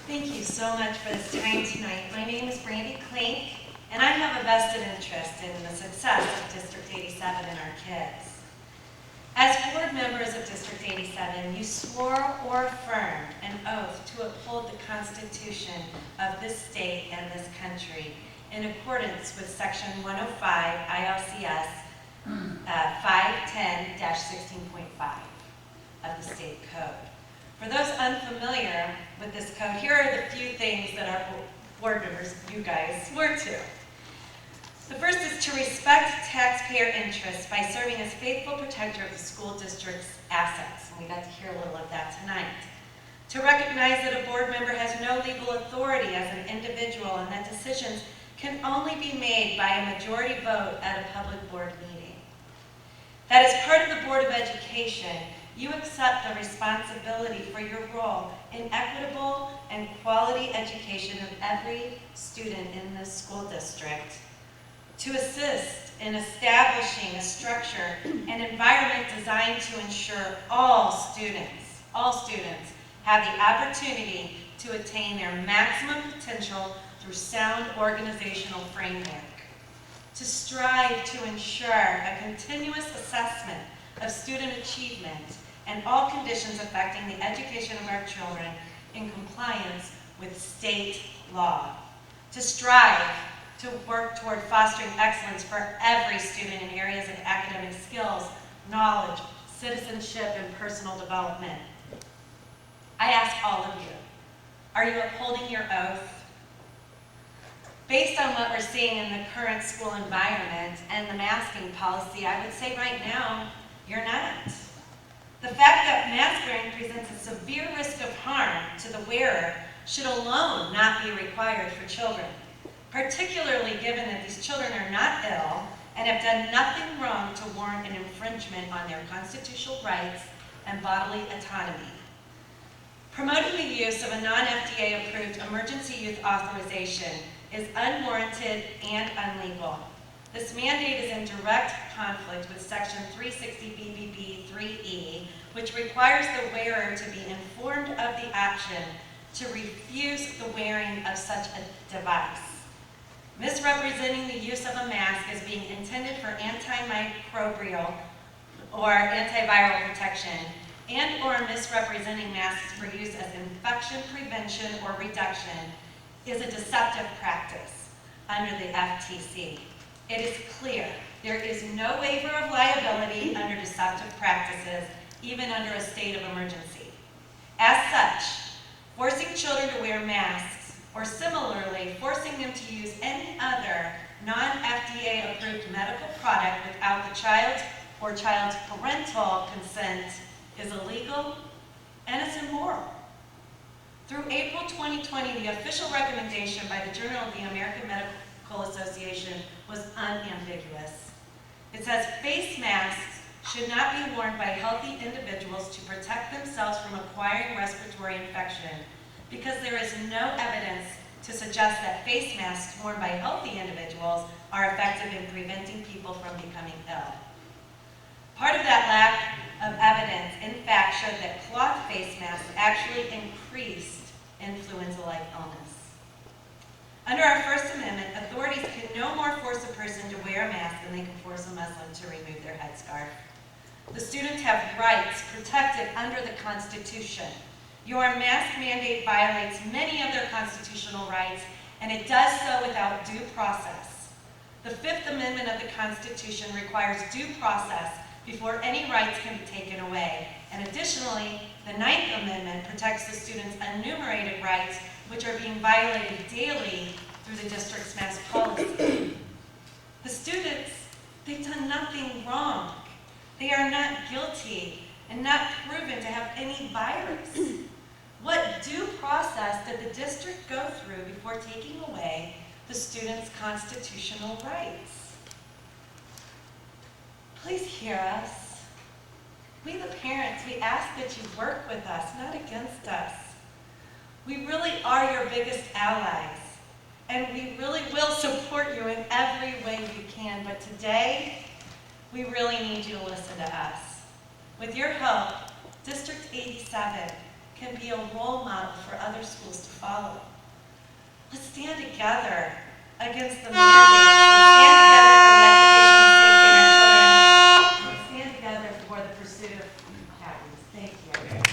Thank you so much for this time tonight. My name is Brandy Klink, and I have a vested interest in the success of District 87 and our kids. As board members of District 87, you swore or affirmed an oath to uphold the Constitution of this state and this country in accordance with Section 105 ILCS 510-16.5 of the state code. For those unfamiliar with this code, here are the few things that our board members, you guys, swore to. The first is to respect taxpayer interests by serving as faithful protector of the school district's assets. And we got to hear a little of that tonight. To recognize that a board member has no legal authority as an individual and that decisions can only be made by a majority vote at a public board meeting. That as part of the Board of Education, you accept the responsibility for your role in equitable and quality education of every student in this school district, to assist in establishing a structure and environment designed to ensure all students have the opportunity to attain their maximum potential through sound organizational framework, to strive to ensure a continuous assessment of student achievement and all conditions affecting the education of our children in compliance with state law, to strive to work toward fostering excellence for every student in areas of academic skills, knowledge, citizenship, and personal development. I ask all of you, are you upholding your oath? Based on what we're seeing in the current school environment and the masking policy, I would say right now, you're not. The fact that mask wearing presents a severe risk of harm to the wearer should alone not be required for children, particularly given that these children are not ill and have done nothing wrong to warrant an infringement on their constitutional rights and bodily autonomy. Promoting the use of a non-FDA approved emergency use authorization is unwarranted and unlegal. This mandate is in direct conflict with Section 360 BBB 3E, which requires the wearer to be informed of the option to refuse the wearing of such a device. Misrepresenting the use of a mask as being intended for antimicrobial or antiviral protection and/or misrepresenting masks for use as infection prevention or reduction is a deceptive practice under the FTC. It is clear there is no waiver of liability under deceptive practices, even under a state of emergency. As such, forcing children to wear masks, or similarly forcing them to use any other non-FDA approved medical product without the child's or child's parental consent is illegal and it's immoral. Through April 2020, the official recommendation by the Journal of the American Medical Association was unambiguous. It says face masks should not be worn by healthy individuals to protect themselves from acquiring respiratory infection because there is no evidence to suggest that face masks worn by healthy individuals are effective in preventing people from becoming ill. Part of that lack of evidence, in fact, showed that cloth face masks actually increased influenza-like illness. Under our First Amendment, authorities can no more force a person to wear a mask than they can force a Muslim to remove their headscarf. The students have rights protected under the Constitution. Your mask mandate violates many of their constitutional rights, and it does so without due process. The Fifth Amendment of the Constitution requires due process before any rights can be taken away. And additionally, the Ninth Amendment protects the students' enumerated rights, which are being violated daily through the district's mask policy. The students, they've done nothing wrong. They are not guilty and not proven to have any virus. What due process did the district go through before taking away the students' constitutional rights? Please hear us. We the parents, we ask that you work with us, not against us. We really are your biggest allies, and we really will support you in every way we can, but today, we really need you to listen to us. With your help, District 87 can be a role model for other schools to follow. Let's stand together against the mandates. Let's stand together for the educational safety of our children. Let's stand together for the pursuit of happiness. Thank you.